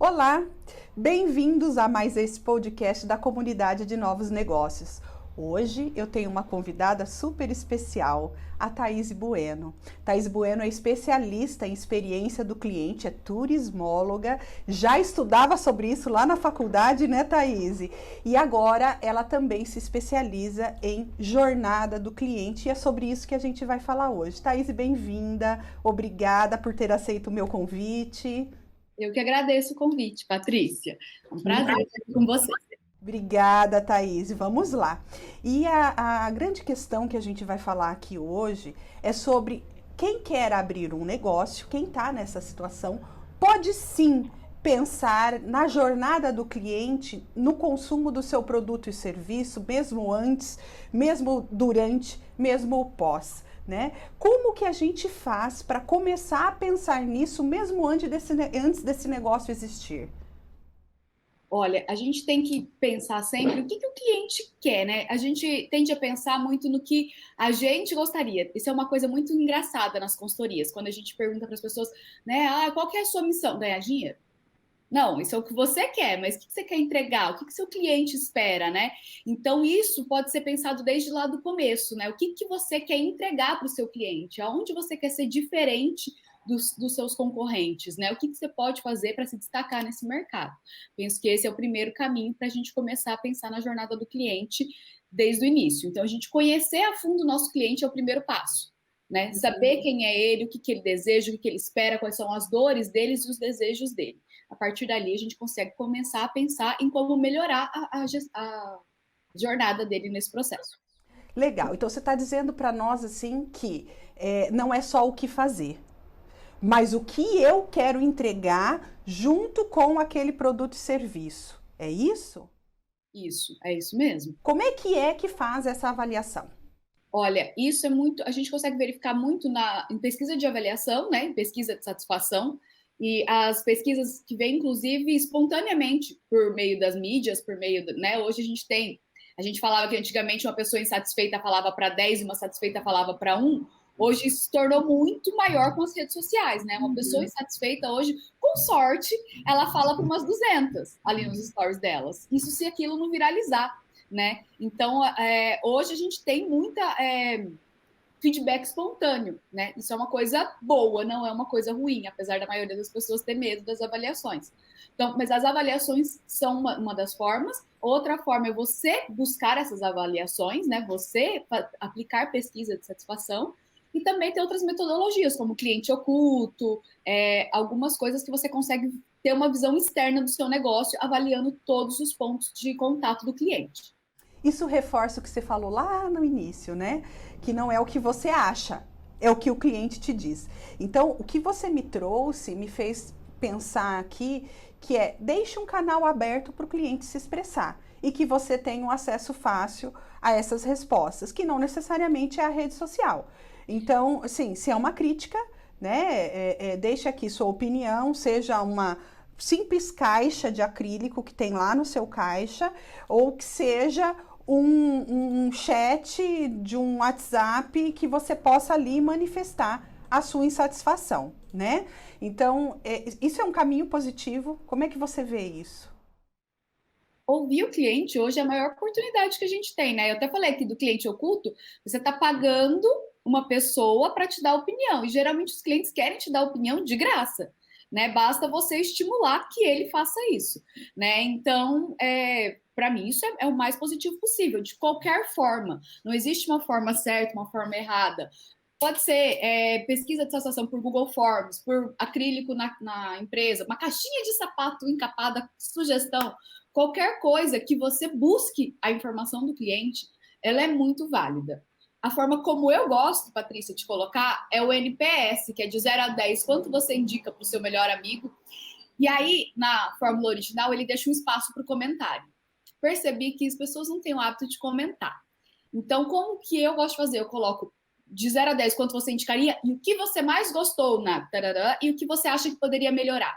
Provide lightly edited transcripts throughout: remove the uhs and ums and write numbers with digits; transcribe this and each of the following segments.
Olá, bem-vindos a mais esse podcast da Comunidade de Novos Negócios. Hoje eu tenho uma convidada super especial, a Thaís Bueno. Thaís Bueno é especialista em experiência do cliente, é turismóloga, já estudava sobre isso lá na faculdade, né, Thaís? E agora ela também se especializa em jornada do cliente e é sobre isso que a gente vai falar hoje. Thaís, bem-vinda, obrigada por ter aceito o meu convite. Eu que agradeço o convite, Patrícia. É um prazer estar aqui com você. Obrigada, Thaís. Vamos lá. E a grande questão que a gente vai falar aqui hoje é sobre quem quer abrir um negócio, quem está nessa situação, pode sim pensar na jornada do cliente, no consumo do seu produto e serviço, mesmo antes, mesmo durante, mesmo pós. Né? Como que a gente faz para começar a pensar nisso mesmo antes desse negócio existir? Olha, a gente tem que pensar sempre o que o cliente quer, né? A gente tende a pensar muito no que a gente gostaria. Isso é uma coisa muito engraçada nas consultorias, quando a gente pergunta para as pessoas, né? Qual que é a sua missão? Ganhar dinheiro? Não, isso é o que você quer, mas o que você quer entregar? O que seu cliente espera, né? Então, isso pode ser pensado desde lá do começo, né? O que você quer entregar para o seu cliente? Aonde você quer ser diferente dos seus concorrentes, né? O que você pode fazer para se destacar nesse mercado? Penso que esse é o primeiro caminho para a gente começar a pensar na jornada do cliente desde o início. Então, a gente conhecer a fundo o nosso cliente é o primeiro passo. Né? Saber quem é ele, o que ele deseja, o que ele espera, quais são as dores deles e os desejos dele. A partir dali, a gente consegue começar a pensar em como melhorar a jornada dele nesse processo. Legal. Então você está dizendo para nós assim que não é só o que fazer, mas o que eu quero entregar junto com aquele produto e serviço. É isso? Isso, é isso mesmo. Como é que faz essa avaliação? Olha, isso é muito. A gente consegue verificar muito em pesquisa de avaliação, né? Em pesquisa de satisfação. E as pesquisas que vêm, inclusive, espontaneamente por meio das mídias, por meio, né? Hoje a gente tem. A gente falava que antigamente uma pessoa insatisfeita falava para 10 e uma satisfeita falava para um. Hoje isso se tornou muito maior com as redes sociais, né? Uma pessoa insatisfeita hoje, com sorte, ela fala para umas 200 ali nos stories delas. Isso se aquilo não viralizar, né? Então, hoje a gente tem muita feedback espontâneo, né? Isso é uma coisa boa, não é uma coisa ruim, apesar da maioria das pessoas ter medo das avaliações. Então, mas as avaliações são uma das formas. Outra forma é você buscar essas avaliações, né? Você aplicar pesquisa de satisfação e também ter outras metodologias, como cliente oculto, algumas coisas que você consegue ter uma visão externa do seu negócio, avaliando todos os pontos de contato do cliente. Isso reforça o que você falou lá no início, né? Que não é o que você acha, é o que o cliente te diz. Então, o que você me trouxe me fez pensar aqui que deixe um canal aberto para o cliente se expressar e que você tenha um acesso fácil a essas respostas, que não necessariamente é a rede social. Então, assim, se é uma crítica, né? Deixe aqui sua opinião, seja uma simples caixa de acrílico que tem lá no seu caixa, ou que seja um chat de um WhatsApp que você possa ali manifestar a sua insatisfação, né? Então, isso é um caminho positivo. Como é que você vê isso? Ouvir o cliente hoje é a maior oportunidade que a gente tem, né? Eu até falei aqui do cliente oculto, você está pagando uma pessoa para te dar opinião, e geralmente os clientes querem te dar opinião de graça, né? Basta você estimular que ele faça isso, né? Então, para mim, isso é o mais positivo possível, de qualquer forma. Não existe uma forma certa, uma forma errada. Pode ser pesquisa de satisfação por Google Forms, por acrílico na empresa, uma caixinha de sapato encapada, sugestão. Qualquer coisa que você busque a informação do cliente, ela é muito válida. A forma como eu gosto, Patrícia, de colocar é o NPS, que é de 0 a 10, quanto você indica para o seu melhor amigo. E aí, na fórmula original, ele deixa um espaço para o comentário. Percebi que as pessoas não têm o hábito de comentar. Então, como que eu gosto de fazer? Eu coloco de 0 a 10 quanto você indicaria e o que você mais gostou na tarará, e o que você acha que poderia melhorar.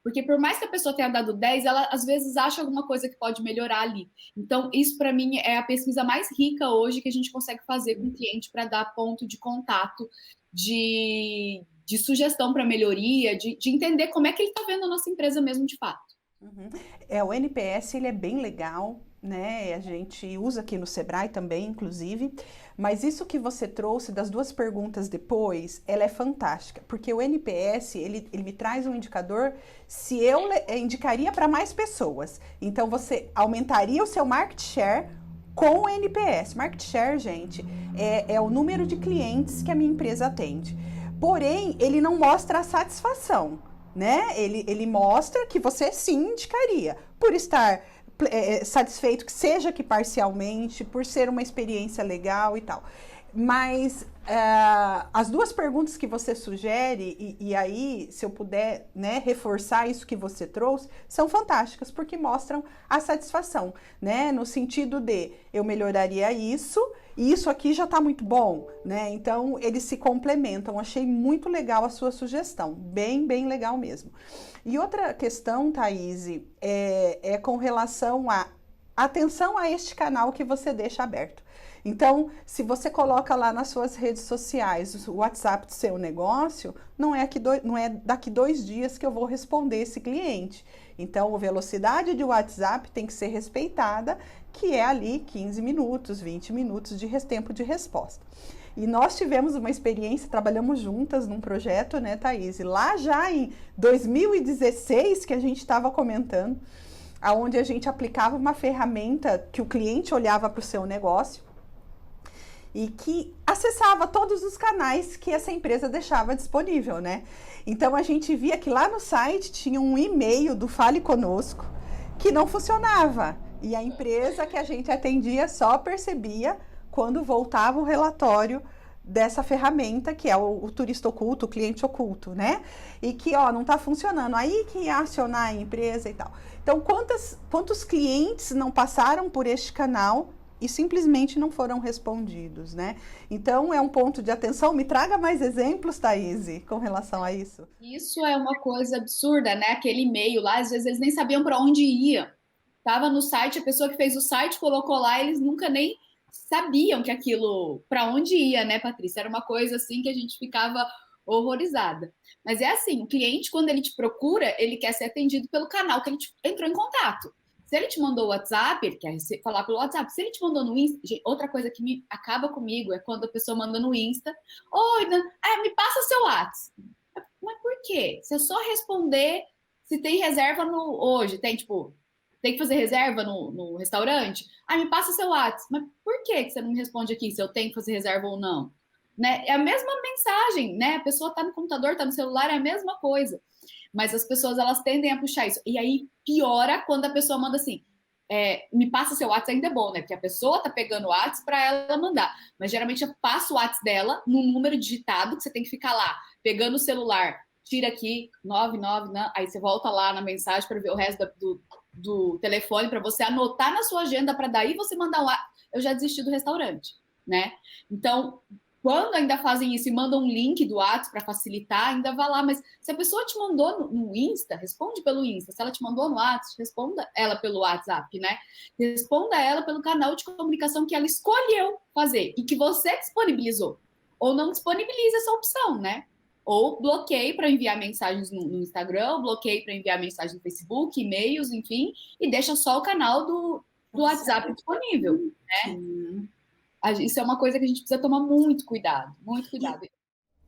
Porque por mais que a pessoa tenha dado 10, ela às vezes acha alguma coisa que pode melhorar ali. Então, isso para mim é a pesquisa mais rica hoje que a gente consegue fazer com o cliente para dar ponto de contato de de sugestão para melhoria, de entender como é que ele está vendo a nossa empresa mesmo de fato. Uhum. O NPS ele é bem legal, né? A gente usa aqui no Sebrae também, inclusive. Mas isso que você trouxe das duas perguntas depois, ela é fantástica, porque o NPS ele me traz um indicador se eu indicaria para mais pessoas. Então você aumentaria o seu market share com o NPS. Market share, gente, é o número de clientes que a minha empresa atende. Porém, ele não mostra a satisfação, né? Ele mostra que você sim indicaria, por estar satisfeito, que seja que parcialmente, por ser uma experiência legal e tal. Mas as duas perguntas que você sugere, e aí, se eu puder, né, reforçar isso que você trouxe, são fantásticas, porque mostram a satisfação, né? No sentido de, eu melhoraria isso, e isso aqui já está muito bom, né? Então, eles se complementam. Achei muito legal a sua sugestão, bem, bem legal mesmo. E outra questão, Thaís, é com relação a atenção a este canal que você deixa aberto. Então, se você coloca lá nas suas redes sociais o WhatsApp do seu negócio, não é daqui 2 dias que eu vou responder esse cliente. Então, a velocidade de WhatsApp tem que ser respeitada, que é ali 15 minutos, 20 minutos de tempo de resposta. E nós tivemos uma experiência, trabalhamos juntas num projeto, né, Thaís? Lá já em 2016, que a gente estava comentando, onde a gente aplicava uma ferramenta que o cliente olhava para o seu negócio e que acessava todos os canais que essa empresa deixava disponível, né? Então, a gente via que lá no site tinha um e-mail do Fale Conosco que não funcionava. E a empresa que a gente atendia só percebia quando voltava o relatório dessa ferramenta, que é o turista oculto, o cliente oculto, né? E que, não está funcionando. Aí que ia acionar a empresa e tal. Então, quantos clientes não passaram por este canal e simplesmente não foram respondidos, né? Então, é um ponto de atenção. Me traga mais exemplos, Thaís, com relação a isso. Isso é uma coisa absurda, né? Aquele e-mail lá, às vezes eles nem sabiam para onde ia. Tava no site, a pessoa que fez o site colocou lá, eles nunca nem sabiam que aquilo, para onde ia, né, Patrícia? Era uma coisa assim que a gente ficava horrorizada. Mas é assim, o cliente, quando ele te procura, ele quer ser atendido pelo canal que ele entrou em contato. Se ele te mandou o WhatsApp, ele quer falar pelo WhatsApp. Se ele te mandou no Insta, outra coisa que acaba comigo é quando a pessoa manda no Insta, oi, me passa seu WhatsApp. Mas por quê? Se eu só responder se tem reserva hoje, tem que fazer reserva no restaurante? Me passa seu WhatsApp. Mas por que você não me responde aqui se eu tenho que fazer reserva ou não? Né? É a mesma mensagem, né? A pessoa está no computador, está no celular, é a mesma coisa. Mas as pessoas, elas tendem a puxar isso. E aí piora quando a pessoa manda assim, me passa seu WhatsApp, ainda é bom, né? Porque a pessoa tá pegando o WhatsApp para ela mandar. Mas geralmente eu passo o WhatsApp dela num número digitado que você tem que ficar lá, pegando o celular, tira aqui, 99, né? Aí você volta lá na mensagem para ver o resto do telefone, para você anotar na sua agenda, para daí você mandar um WhatsApp. Eu já desisti do restaurante, né? Então, quando ainda fazem isso e mandam um link do WhatsApp para facilitar, ainda vai lá. Mas se a pessoa te mandou no Insta, responde pelo Insta. Se ela te mandou no WhatsApp, responda ela pelo WhatsApp, né? Responda ela pelo canal de comunicação que ela escolheu fazer e que você disponibilizou. Ou não disponibiliza essa opção, né? Ou bloqueie para enviar mensagens no Instagram, bloqueie para enviar mensagens no Facebook, e-mails, enfim, e deixa só o canal do WhatsApp disponível, né? Sim. Isso é uma coisa que a gente precisa tomar muito cuidado, muito cuidado.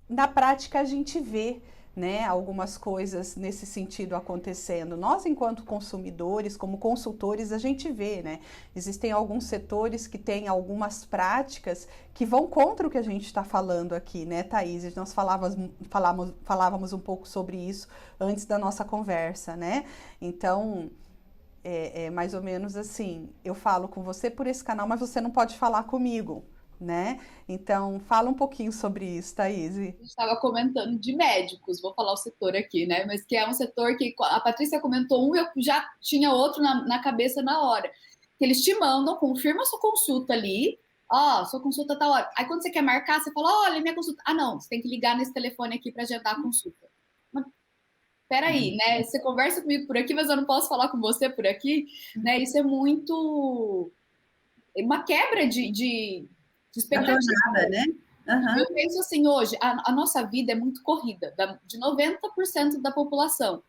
Na prática, a gente vê, né, algumas coisas nesse sentido acontecendo. Nós, enquanto consumidores, como consultores, a gente vê, né? Existem alguns setores que têm algumas práticas que vão contra o que a gente está falando aqui, né, Thaís? Nós falávamos um pouco sobre isso antes da nossa conversa, né? Então, é mais ou menos assim, eu falo com você por esse canal, mas você não pode falar comigo, né? Então, fala um pouquinho sobre isso, Thaís. A gente estava comentando de médicos, vou falar o setor aqui, né? Mas que é um setor que a Patrícia comentou eu já tinha outro na cabeça na hora. Que eles te mandam, confirma a sua consulta ali, sua consulta tá hora. Aí quando você quer marcar, você fala, olha, minha consulta. Não, você tem que ligar nesse telefone aqui para agendar a consulta. Peraí, né? Você conversa comigo por aqui, mas eu não posso falar com você por aqui, né? Isso é muito uma quebra de expectativa, jornada, né? Eu penso assim, hoje, a nossa vida é muito corrida, de 90% da população.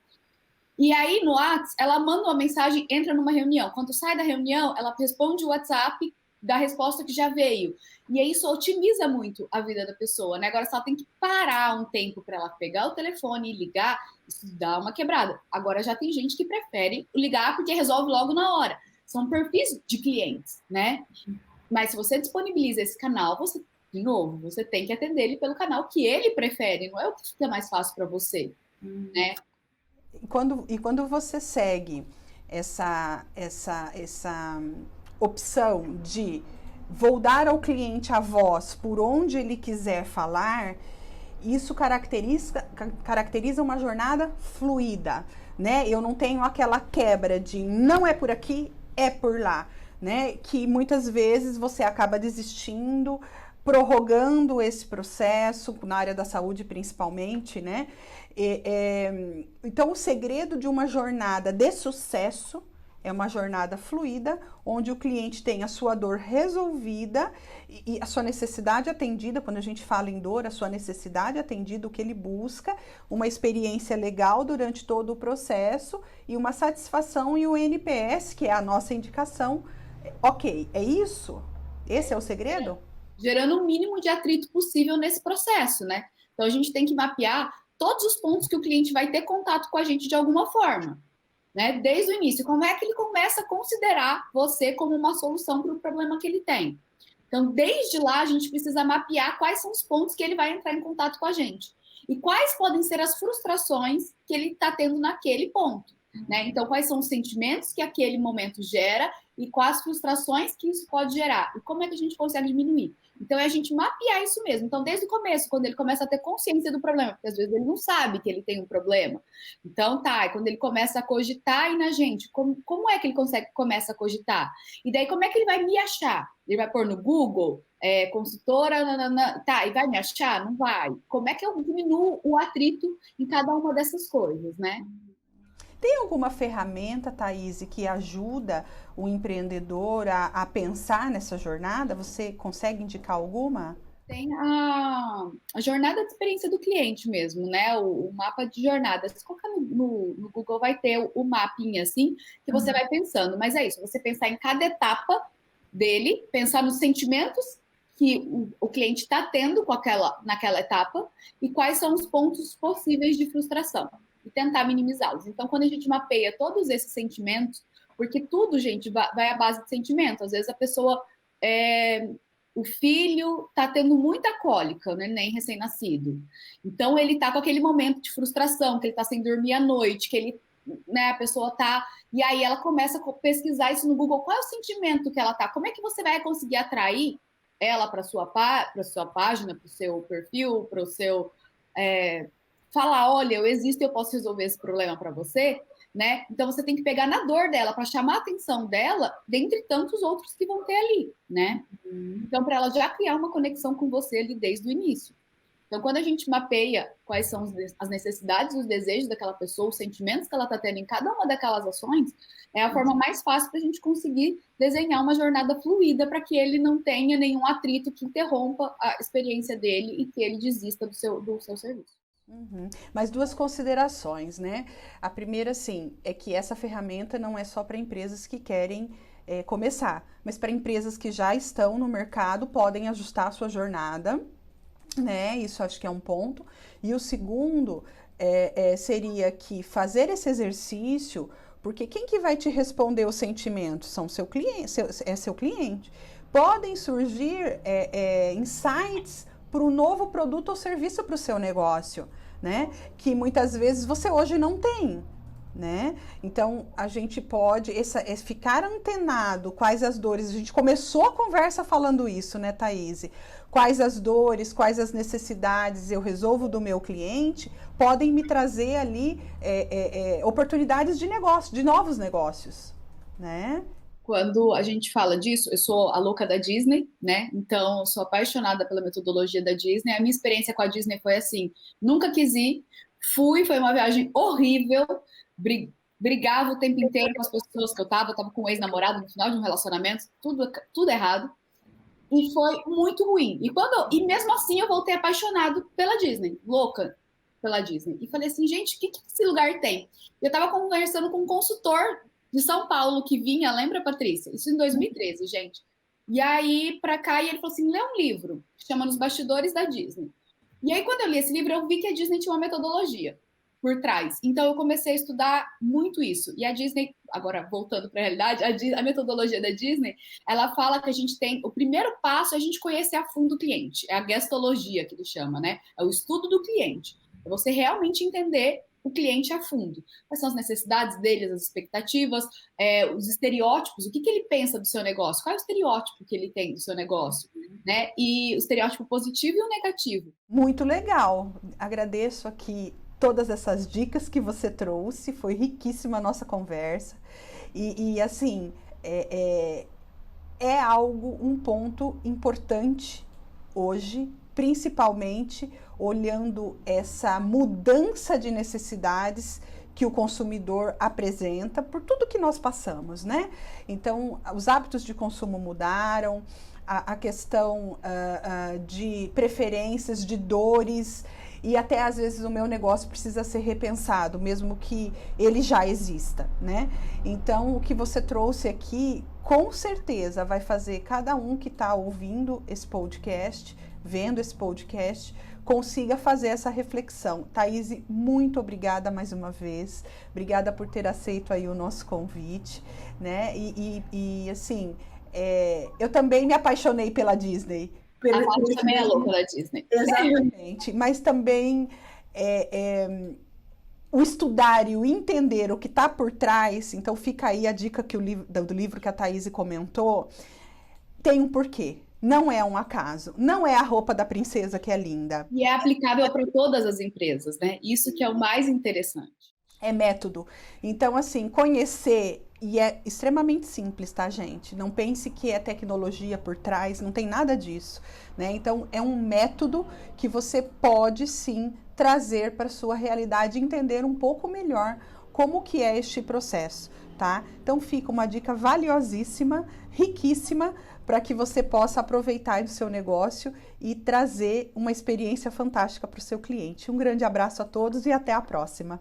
E aí, no WhatsApp, ela manda uma mensagem, entra numa reunião. Quando sai da reunião, ela responde o WhatsApp da resposta que já veio. E aí, isso otimiza muito a vida da pessoa, né? Agora, se ela tem que parar um tempo para ela pegar o telefone e ligar, isso dá uma quebrada. Agora, já tem gente que prefere ligar porque resolve logo na hora. São perfis de clientes, né? Mas se você disponibiliza esse canal, você, de novo, você tem que atender ele pelo canal que ele prefere, não é o que fica mais fácil para você, né? Quando você segue essa opção de vou dar ao cliente a voz por onde ele quiser falar, isso caracteriza uma jornada fluida, né? Eu não tenho aquela quebra de não é por aqui, é por lá, né? Que muitas vezes você acaba desistindo, prorrogando esse processo, na área da saúde principalmente, né? Então, o segredo de uma jornada de sucesso é uma jornada fluida, onde o cliente tem a sua dor resolvida e a sua necessidade atendida. Quando a gente fala em dor, a sua necessidade atendida, o que ele busca, uma experiência legal durante todo o processo e uma satisfação e o NPS, que é a nossa indicação. Ok, é isso? Esse é o segredo? Gerando o mínimo de atrito possível nesse processo, né? Então, a gente tem que mapear todos os pontos que o cliente vai ter contato com a gente de alguma forma, né? Desde o início, como é que ele começa a considerar você como uma solução para o problema que ele tem. Então, desde lá, a gente precisa mapear quais são os pontos que ele vai entrar em contato com a gente e quais podem ser as frustrações que ele está tendo naquele ponto, né? Então, quais são os sentimentos que aquele momento gera e quais frustrações que isso pode gerar e como é que a gente consegue diminuir. Então, é a gente mapear isso mesmo. Então, desde o começo, quando ele começa a ter consciência do problema, porque às vezes ele não sabe que ele tem um problema. Então, tá, e quando ele começa a cogitar aí na gente, como é que ele começa a cogitar? E daí, como é que ele vai me achar? Ele vai pôr no Google, consultora, nanana, tá, e vai me achar? Não vai. Como é que eu diminuo o atrito em cada uma dessas coisas, né? Tem alguma ferramenta, Thaís, que ajuda o empreendedor a pensar nessa jornada? Você consegue indicar alguma? Tem a jornada de experiência do cliente mesmo, né? O mapa de jornada. Se colocar no Google, vai ter o mapinha assim, que você vai pensando. Mas é isso, você pensar em cada etapa dele, pensar nos sentimentos que o cliente está tendo naquela etapa e quais são os pontos possíveis de frustração e tentar minimizá-los. Então, quando a gente mapeia todos esses sentimentos, porque tudo, gente, vai à base de sentimento. Às vezes a pessoa o filho está tendo muita cólica, né, nem recém-nascido. Então ele está com aquele momento de frustração, que ele está sem dormir à noite, que ele, né, a pessoa está, e aí ela começa a pesquisar isso no Google. Qual é o sentimento que ela está? Como é que você vai conseguir atrair ela para sua página, para o seu perfil, para o seu falar, olha, eu existo, eu posso resolver esse problema para você, né? Então você tem que pegar na dor dela para chamar a atenção dela, dentre tantos outros que vão ter ali, né? Então, para ela já criar uma conexão com você ali desde o início. Então, quando a gente mapeia quais são as necessidades, os desejos daquela pessoa, os sentimentos que ela está tendo em cada uma daquelas ações, é a forma mais fácil para a gente conseguir desenhar uma jornada fluida para que ele não tenha nenhum atrito que interrompa a experiência dele e que ele desista do seu serviço. Mas duas considerações, né? A primeira, sim, é que essa ferramenta não é só para empresas que querem começar, mas para empresas que já estão no mercado, podem ajustar a sua jornada, né? Isso acho que é um ponto. E o segundo seria que fazer esse exercício, porque quem que vai te responder os sentimentos? São seu cliente. Podem surgir insights para um novo produto ou serviço para o seu negócio, né? Que muitas vezes você hoje não tem, né? Então, a gente pode ficar antenado quais as dores. A gente começou a conversa falando isso, né, Thaís? Quais as dores, quais as necessidades eu resolvo do meu cliente, podem me trazer ali oportunidades de negócio, de novos negócios, né? Quando a gente fala disso, eu sou a louca da Disney, né? Então, eu sou apaixonada pela metodologia da Disney. A minha experiência com a Disney foi assim: nunca quis ir, foi uma viagem horrível, brigava o tempo inteiro com as pessoas que eu tava com um ex-namorado no final de um relacionamento, tudo errado. E foi muito ruim. E mesmo assim eu voltei apaixonado pela Disney, louca pela Disney. E falei assim, gente, o que esse lugar tem? Eu tava conversando com um consultor de São Paulo que vinha, lembra, Patrícia? Isso em 2013, gente. E aí, pra cá, e ele falou assim: lê um livro, que chama Nos Bastidores da Disney. E aí, quando eu li esse livro, eu vi que a Disney tinha uma metodologia por trás. Então, eu comecei a estudar muito isso. E a Disney, agora voltando para a realidade, a metodologia da Disney, ela fala que a gente tem. O primeiro passo é a gente conhecer a fundo o cliente. É a gestologia que ele chama, né? É o estudo do cliente. É você realmente entender o cliente a fundo. Quais são as necessidades dele, as expectativas, os estereótipos, o que ele pensa do seu negócio, qual é o estereótipo que ele tem do seu negócio, né? E o estereótipo positivo e o negativo. Muito legal. Agradeço aqui todas essas dicas que você trouxe, foi riquíssima a nossa conversa. E assim, é algo, um ponto importante hoje, principalmente olhando essa mudança de necessidades que o consumidor apresenta por tudo que nós passamos, né? Então, os hábitos de consumo mudaram, a questão de preferências, de dores, e até às vezes o meu negócio precisa ser repensado, mesmo que ele já exista, né? Então, o que você trouxe aqui, com certeza vai fazer cada um que está ouvindo esse podcast, vendo esse podcast, consiga fazer essa reflexão. Thaís, muito obrigada mais uma vez, obrigada por ter aceito aí o nosso convite, né? E assim, eu também me apaixonei pela Disney. A Paty também é louca da Disney. Exatamente, mas também o estudar e o entender o que está por trás, então fica aí a dica que do livro que a Thaís comentou, tem um porquê. Não é um acaso, não é a roupa da princesa que é linda. E é aplicável para todas as empresas, né? Isso que é o mais interessante. É método. Então, assim, conhecer, e é extremamente simples, tá, gente? Não pense que é tecnologia por trás, não tem nada disso, né? Então, é um método que você pode, sim, trazer para a sua realidade e entender um pouco melhor como que é este processo, tá? Então, fica uma dica valiosíssima, riquíssima, para que você possa aproveitar do seu negócio e trazer uma experiência fantástica para o seu cliente. Um grande abraço a todos e até a próxima!